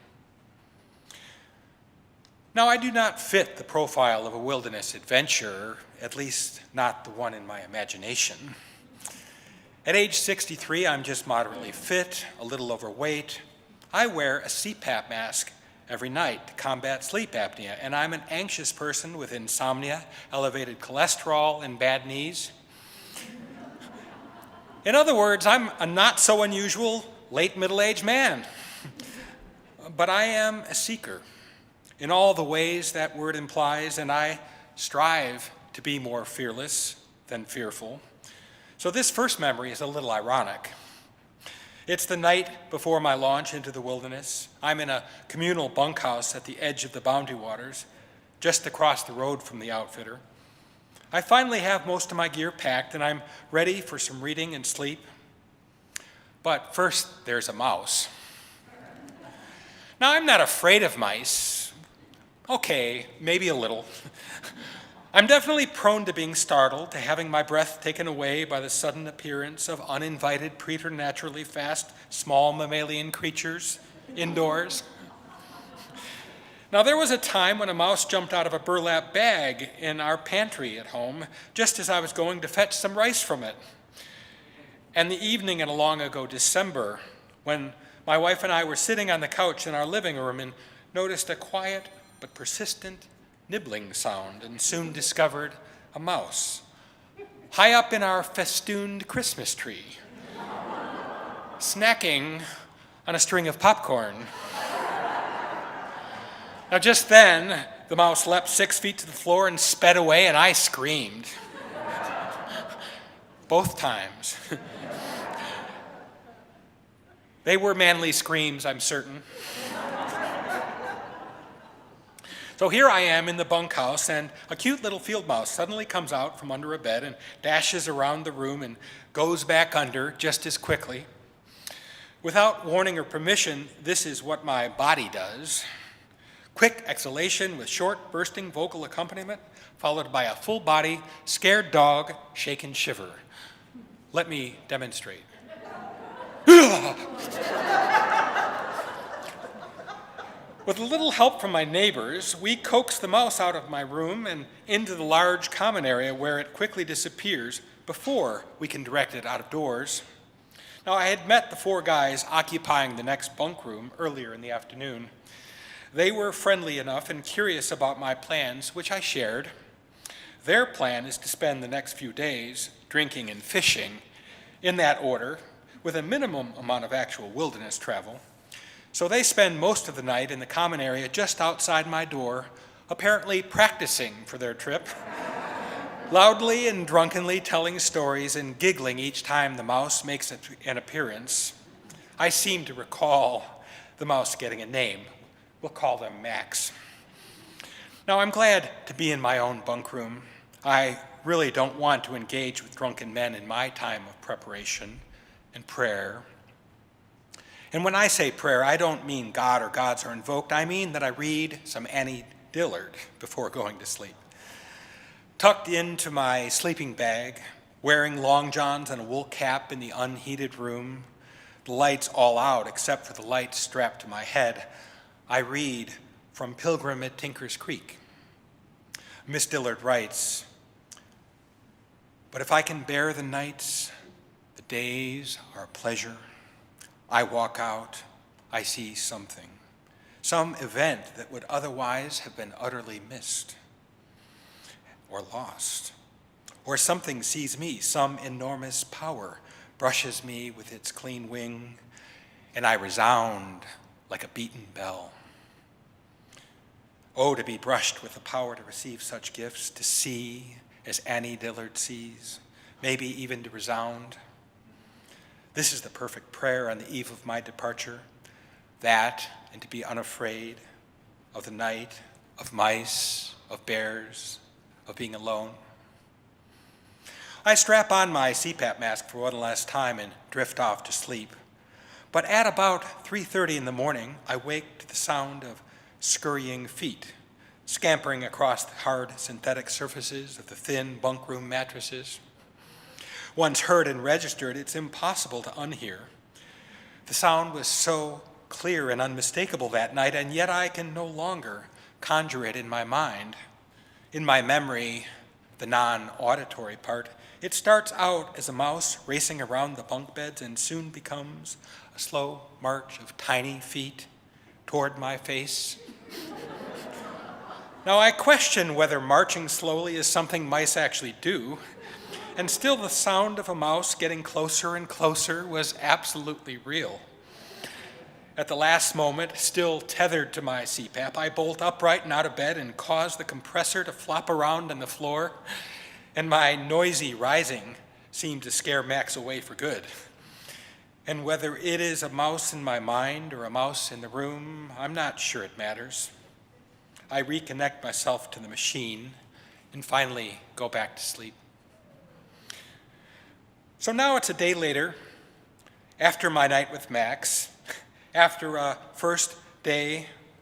Now, I do not fit the profile of a wilderness adventurer, at least not the one in my imagination. At age 63, I'm just moderately fit, a little overweight. I wear a CPAP mask every night to combat sleep apnea, and I'm an anxious person with insomnia, elevated cholesterol, and bad knees. In other words, I'm a not so unusual late middle-aged man. But I am a seeker in all the ways that word implies, and I strive to be more fearless than fearful. So this first memory is a little ironic. It's the night before my launch into the wilderness. I'm in a communal bunkhouse at the edge of the Boundary Waters, just across the road from the outfitter. I finally have most of my gear packed, and I'm ready for some reading and sleep. But first, there's a mouse. Now, I'm not afraid of mice. Okay, maybe a little. I'm definitely prone to being startled, to having my breath taken away by the sudden appearance of uninvited, preternaturally fast, small mammalian creatures indoors. Now, there was a time when a mouse jumped out of a burlap bag in our pantry at home, just as I was going to fetch some rice from it. And the evening in a long ago December, when my wife and I were sitting on the couch in our living room and noticed a quiet but persistent nibbling sound, and soon discovered a mouse high up in our festooned Christmas tree, snacking on a string of popcorn. Now just then, the mouse leapt 6 feet to the floor and sped away, and I screamed. Both times. They were manly screams, I'm certain. So here I am in the bunkhouse, and a cute little field mouse suddenly comes out from under a bed and dashes around the room and goes back under just as quickly. Without warning or permission, this is what my body does. Quick exhalation with short, bursting vocal accompaniment, followed by a full-body, scared dog, shake and shiver. Let me demonstrate. With a little help from my neighbors, we coax the mouse out of my room and into the large common area where it quickly disappears before we can direct it out of doors. Now, I had met the 4 guys occupying the next bunk room earlier in the afternoon. They were friendly enough and curious about my plans, which I shared. Their plan is to spend the next few days drinking and fishing, in that order, with a minimum amount of actual wilderness travel. So they spend most of the night in the common area just outside my door, apparently practicing for their trip, loudly and drunkenly telling stories and giggling each time the mouse makes an appearance. I seem to recall the mouse getting a name. We'll call them Max. Now, I'm glad to be in my own bunk room. I really don't want to engage with drunken men in my time of preparation and prayer. And when I say prayer, I don't mean God or gods are invoked. I mean that I read some Annie Dillard before going to sleep. Tucked into my sleeping bag, wearing long johns and a wool cap in the unheated room, the lights all out except for the light strapped to my head, I read from Pilgrim at Tinker's Creek. Miss Dillard writes, "But if I can bear the nights, the days are a pleasure. I walk out, I see something, some event that would otherwise have been utterly missed or lost. Or something sees me, some enormous power brushes me with its clean wing, and I resound like a beaten bell. Oh, to be brushed with the power to receive such gifts, to see as Annie Dillard sees, maybe even to resound. This is the perfect prayer on the eve of my departure, that and to be unafraid of the night, of mice, of bears, of being alone." I strap on my CPAP mask for one last time and drift off to sleep. But at about 3:30 in the morning, I wake to the sound of scurrying feet, scampering across the hard synthetic surfaces of the thin bunk room mattresses. Once heard and registered, it's impossible to unhear. The sound was so clear and unmistakable that night, and yet I can no longer conjure it in my mind. In my memory, the non-auditory part, it starts out as a mouse racing around the bunk beds and soon becomes a slow march of tiny feet toward my face. Now, I question whether marching slowly is something mice actually do, and still the sound of a mouse getting closer and closer was absolutely real. At the last moment, still tethered to my CPAP, I bolt upright and out of bed and cause the compressor to flop around on the floor, and my noisy rising seemed to scare Max away for good. And whether it is a mouse in my mind or a mouse in the room, I'm not sure it matters. I reconnect myself to the machine and finally go back to sleep. So now it's a day later, after my night with Max, after a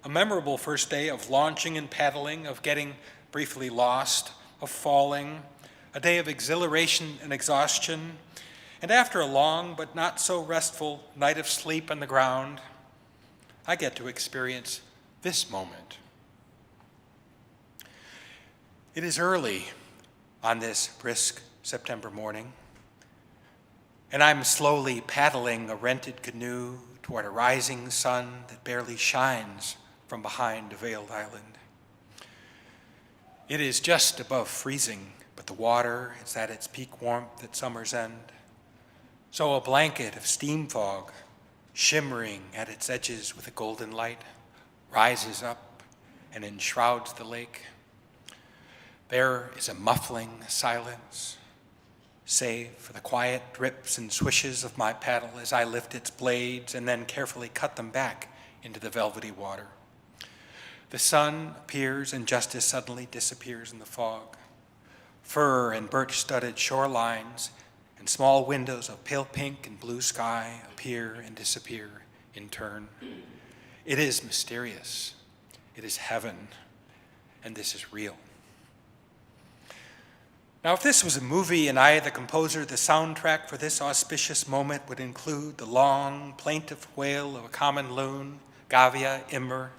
memorable first day of launching and paddling, of getting briefly lost, of falling, a day of exhilaration and exhaustion, and after a long but not so restful night of sleep on the ground, I get to experience this moment. It is early on this brisk September morning, and I'm slowly paddling a rented canoe toward a rising sun that barely shines from behind a veiled island. It is just above freezing, but the water is at its peak warmth at summer's end. So a blanket of steam fog, shimmering at its edges with a golden light, rises up and enshrouds the lake. There is a muffling silence, save for the quiet drips and swishes of my paddle as I lift its blades and then carefully cut them back into the velvety water. The sun appears and just as suddenly disappears in the fog. Fir and birch-studded shorelines and small windows of pale pink and blue sky appear and disappear in turn. It is mysterious. It is heaven, and this is real. Now, if this was a movie and I, the composer, the soundtrack for this auspicious moment would include the long, plaintive wail of a common loon, Gavia, Immer.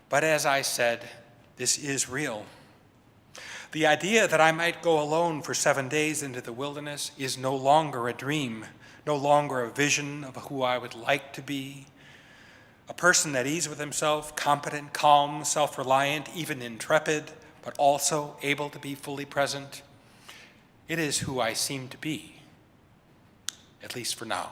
But as I said, this is real. The idea that I might go alone for 7 days into the wilderness is no longer a dream, no longer a vision of who I would like to be. A person at ease with himself, competent, calm, self-reliant, even intrepid, but also able to be fully present. It is who I seem to be, at least for now.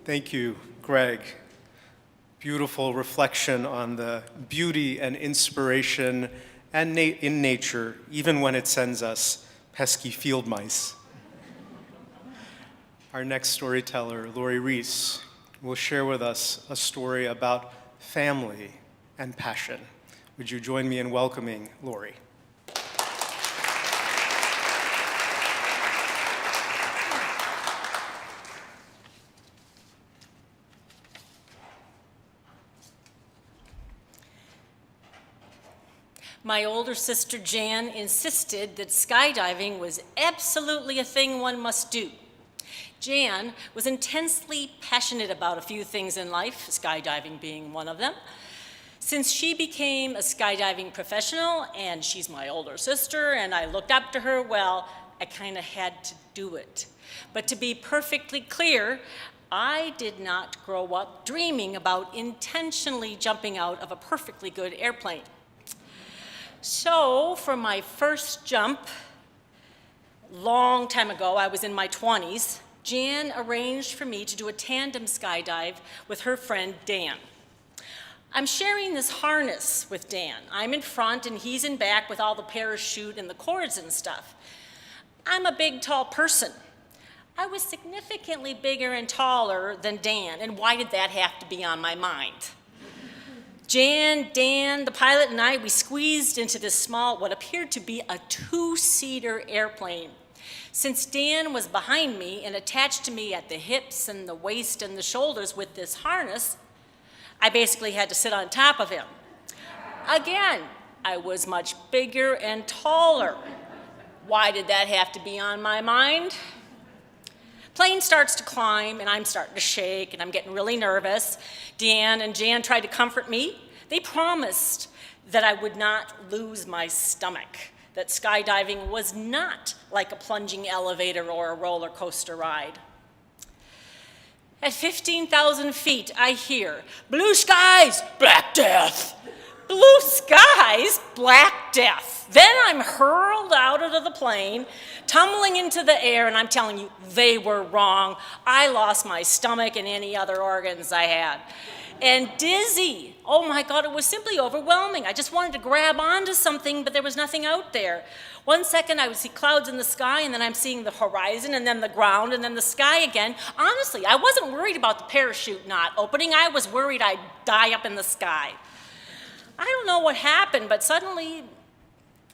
Thank you, Gregg. Beautiful reflection on the beauty and inspiration and in nature, even when it sends us pesky field mice. Our next storyteller, Reece, will share with us a story about family and passion. Would you join me in welcoming Lori? My older sister Jan insisted that skydiving was absolutely a thing one must do. Jan was intensely passionate about a few things in life, skydiving being one of them. Since she became a skydiving professional, and she's my older sister, and I looked up to her, well, I kind of had to do it. But to be perfectly clear, I did not grow up dreaming about intentionally jumping out of a perfectly good airplane. So for my first jump, long time ago, I was in my 20s, Jan arranged for me to do a tandem skydive with her friend Dan. I'm sharing this harness with Dan. I'm in front and he's in back with all the parachute and the cords and stuff. I'm a big, tall person. I was significantly bigger and taller than Dan, and why did that have to be on my mind? Jan, Dan, the pilot, and I, we squeezed into this small, what appeared to be a 2-seater airplane. Since Dan was behind me and attached to me at the hips and the waist and the shoulders with this harness, I basically had to sit on top of him. Again, I was much bigger and taller. Why did that have to be on my mind? Plane starts to climb, and I'm starting to shake, and I'm getting really nervous. Dan and Jan tried to comfort me. They promised that I would not lose my stomach, that skydiving was not like a plunging elevator or a roller coaster ride. At 15,000 feet, I hear, "Blue skies, black death." Blue skies, black death. Then I'm hurled out of the plane, tumbling into the air, and I'm telling you, they were wrong. I lost my stomach and any other organs I had. And dizzy. Oh my God, it was simply overwhelming. I just wanted to grab onto something, but there was nothing out there. 1 second I would see clouds in the sky, and then I'm seeing the horizon, and then the ground, and then the sky again. Honestly, I wasn't worried about the parachute not opening. I was worried I'd die up in the sky. I don't know what happened, but suddenly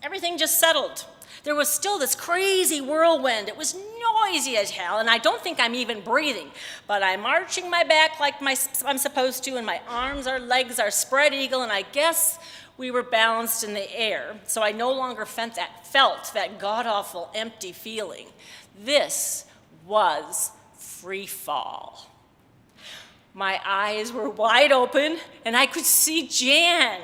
everything just settled. There was still this crazy whirlwind. It was noisy as hell, and I don't think I'm even breathing. But I'm arching my back like I'm supposed to, and my arms, our legs are spread eagle, and I guess we were balanced in the air, so I no longer felt that god-awful empty feeling. This was free fall. My eyes were wide open, and I could see Jan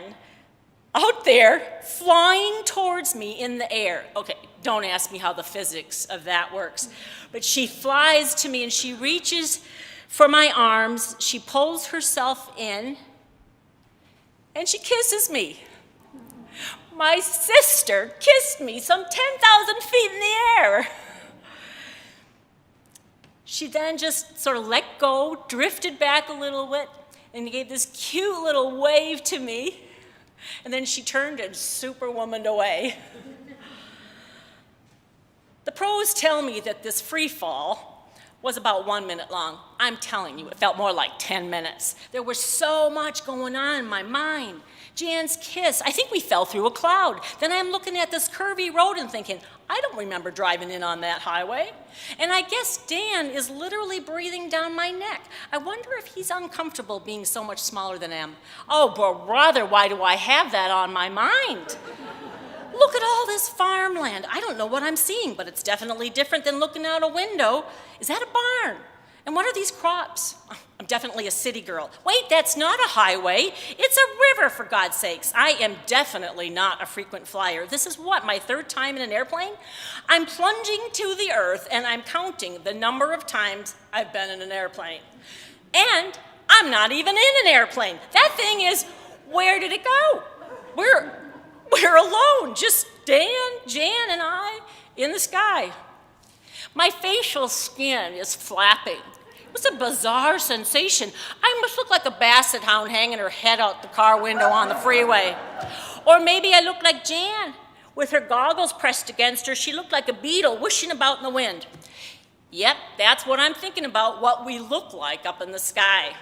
out there flying towards me in the air. Okay, don't ask me how the physics of that works. But she flies to me and she reaches for my arms, she pulls herself in, and she kisses me. My sister kissed me some 10,000 feet in the air. She then just sort of let go, drifted back a little bit, and gave this cute little wave to me. And then she turned and superwomaned away. The pros tell me that this free fall was about 1 minute long. I'm telling you, it felt more like 10 minutes. There was so much going on in my mind. Jan's kiss, I think we fell through a cloud. Then I'm looking at this curvy road and thinking, I don't remember driving in on that highway. And I guess Dan is literally breathing down my neck. I wonder if he's uncomfortable being so much smaller than I am. Oh, but rather, why do I have that on my mind? Look at all this farmland. I don't know what I'm seeing, but it's definitely different than looking out a window. Is that a barn? And what are these crops? I'm definitely a city girl. Wait, that's not a highway. It's a river, for God's sakes. I am definitely not a frequent flyer. This is what, my third time in an airplane? I'm plunging to the earth, and I'm counting the number of times I've been in an airplane. And I'm not even in an airplane. That thing is, where did it go? We're alone, just Dan, Jan, and I in the sky. My facial skin is flapping. It was a bizarre sensation. I must look like a basset hound hanging her head out the car window on the freeway. Or maybe I look like Jan. With her goggles pressed against her, she looked like a beetle whooshing about in the wind. Yep, that's what I'm thinking about, what we look like up in the sky.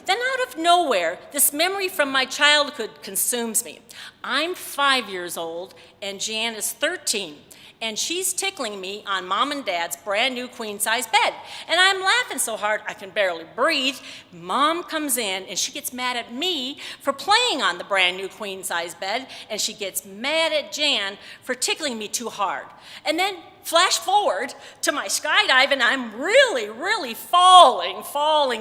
Then out of nowhere, this memory from my childhood consumes me. I'm 5 years old, and Jan is 13. And she's tickling me on Mom and Dad's brand new queen-size bed. And I'm laughing so hard I can barely breathe. Mom comes in and she gets mad at me for playing on the brand new queen-size bed, and she gets mad at Jan for tickling me too hard. And then flash forward to my skydive, and I'm really falling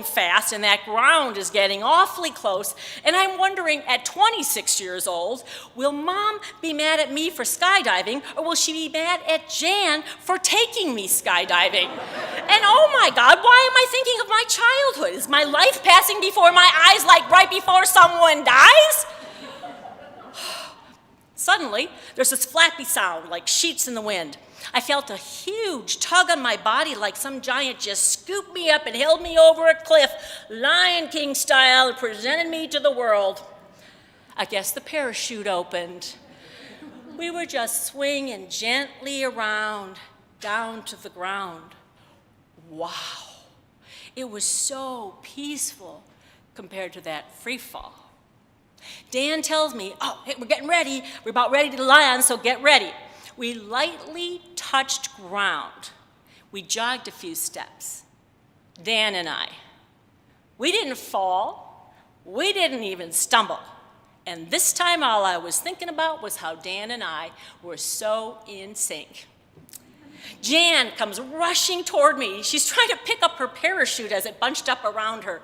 fast, and that ground is getting awfully close. And I'm wondering, at 26 years old, will Mom be mad at me for skydiving, or will she be mad at Jan for taking me skydiving? And oh my God, why am I thinking of my childhood? Is my life passing before my eyes like right before someone dies? Suddenly, there's this flappy sound like sheets in the wind. I felt a huge tug on my body like some giant just scooped me up and held me over a cliff, Lion King style, and presented me to the world. I guess the parachute opened. We were just swinging gently around, down to the ground. Wow. It was so peaceful compared to that free fall. Dan tells me, oh, hey, we're getting ready. We're about ready to land, so get ready. We lightly touched ground. We jogged a few steps, Dan and I. We didn't fall. We didn't even stumble. And this time all I was thinking about was how Dan and I were so in sync. Jan comes rushing toward me. She's trying to pick up her parachute as it bunched up around her.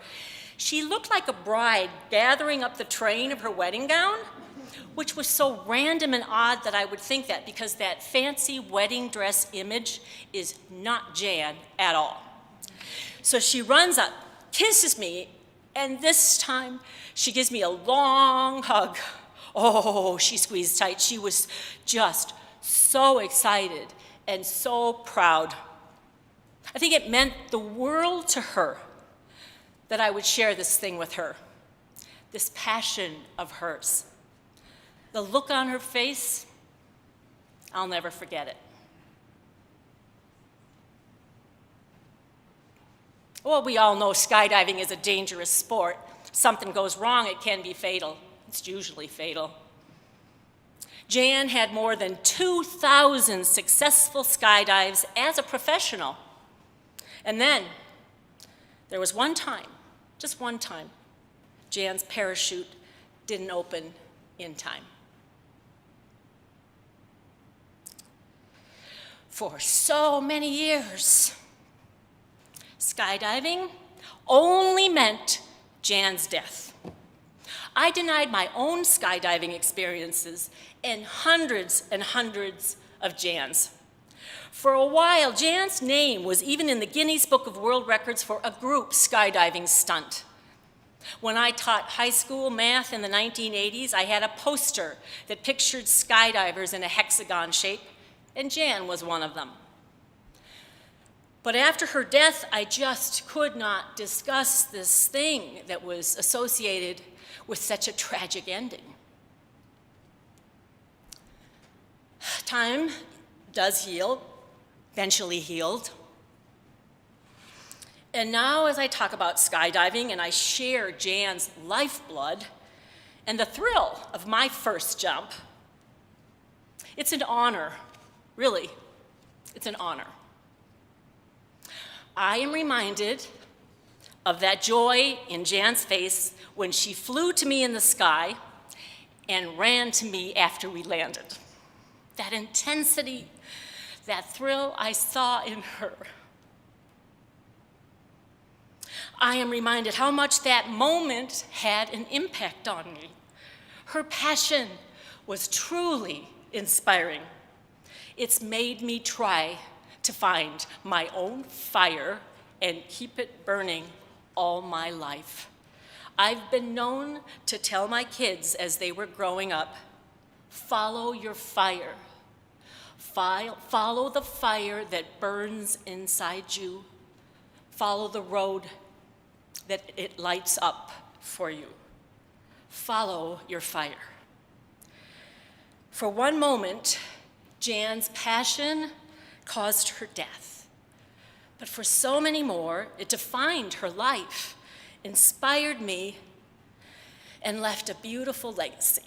She looked like a bride gathering up the train of her wedding gown, which was so random and odd that I would think that, because that fancy wedding dress image is not Jan at all. So she runs up, kisses me, and this time she gives me a long hug. Oh, she squeezed tight. She was just so excited and so proud. I think it meant the world to her that I would share this thing with her, this passion of hers. The look on her face, I'll never forget it. Well, we all know skydiving is a dangerous sport. If something goes wrong, it can be fatal. It's usually fatal. Jan had more than 2,000 successful skydives as a professional. And then there was one time, just one time, Jan's parachute didn't open in time. For so many years, skydiving only meant Jan's death. I denied my own skydiving experiences and hundreds of Jan's. For a while, Jan's name was even in the Guinness Book of World Records for a group skydiving stunt. When I taught high school math in the 1980s, I had a poster that pictured skydivers in a hexagon shape, and Jan was one of them. But after her death, I just could not discuss this thing that was associated with such a tragic ending. Time does heal, eventually healed. And now as I talk about skydiving and I share Jan's lifeblood and the thrill of my first jump, it's an honor, really, it's an honor. I am reminded of that joy in Jan's face when she flew to me in the sky and ran to me after we landed. That intensity, that thrill I saw in her. I am reminded how much that moment had an impact on me. Her passion was truly inspiring. It's made me try to find my own fire and keep it burning all my life. I've been known to tell my kids as they were growing up, follow your fire. Follow the fire that burns inside you. Follow the road that it lights up for you. Follow your fire. For one moment, Jan's passion caused her death. But for so many more, it defined her life, inspired me, and left a beautiful legacy.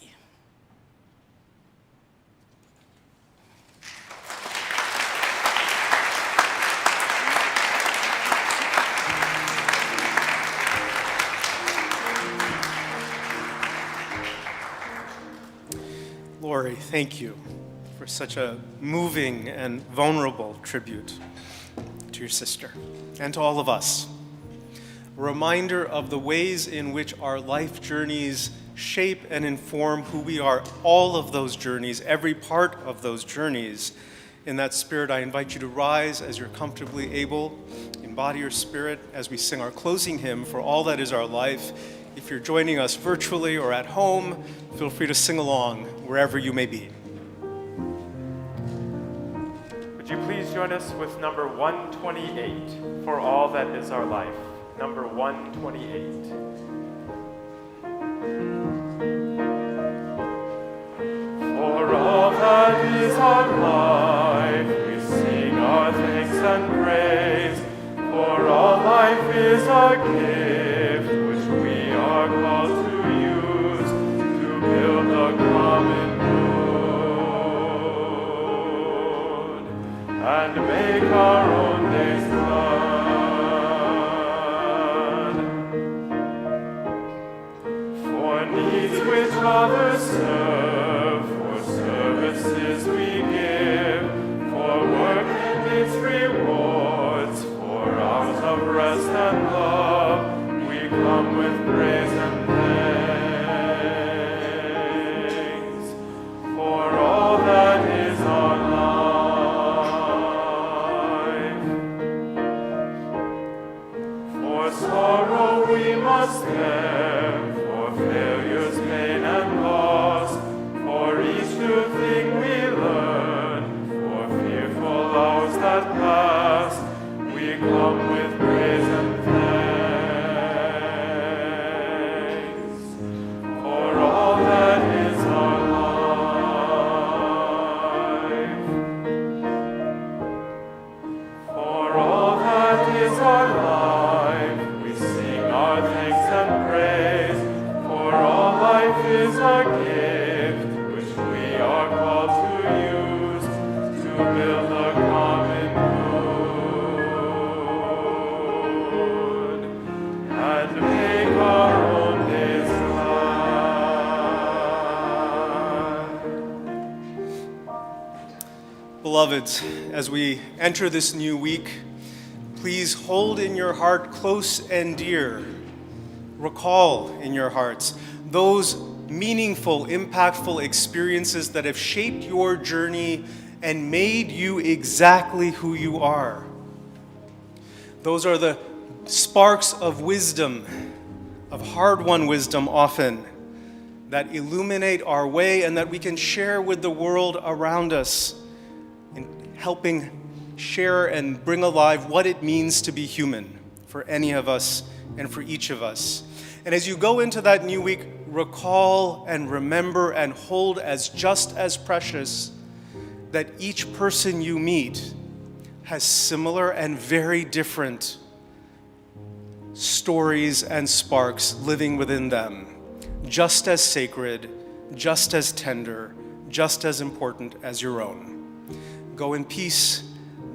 Lori, thank you for such a moving and vulnerable tribute to your sister and to all of us. A reminder of the ways in which our life journeys shape and inform who we are, all of those journeys, every part of those journeys. In that spirit, I invite you to rise as you're comfortably able, embody your spirit as we sing our closing hymn, For All That Is Our Life. If you're joining us virtually or at home, feel free to sing along wherever you may be. Would you please join us with number 128, For All That Is Our Life. Number 128. For all that is our life, we sing our thanks and praise. For all life is a gift which we are called to use to build the common good and make our own days glad. For needs which others serve, for services we give, for work and its rewards, for hours of rest and love, we come with praise and thanks. For all that is our life, Beloveds, as we enter this new week, please hold in your heart close and dear, recall in your hearts those meaningful, impactful experiences that have shaped your journey and made you exactly who you are. Those are the sparks of wisdom, of hard-won wisdom often, that illuminate our way and that we can share with the world around us in helping share and bring alive what it means to be human for any of us and for each of us. And as you go into that new week, recall and remember and hold as just as precious that each person you meet has similar and very different stories and sparks living within them, just as sacred, just as tender, just as important as your own. Go in peace,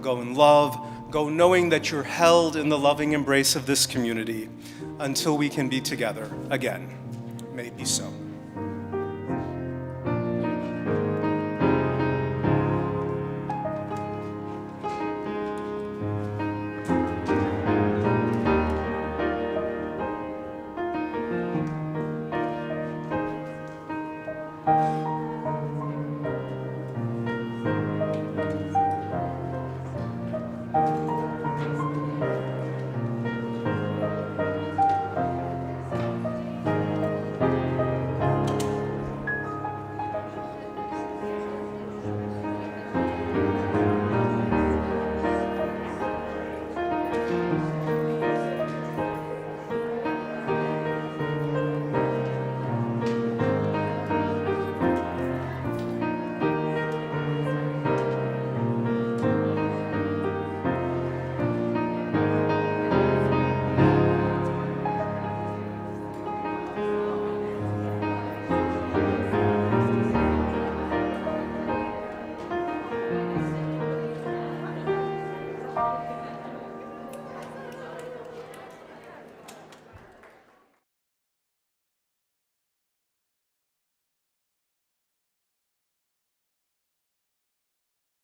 go in love, go knowing that you're held in the loving embrace of this community until we can be together again. May it be so.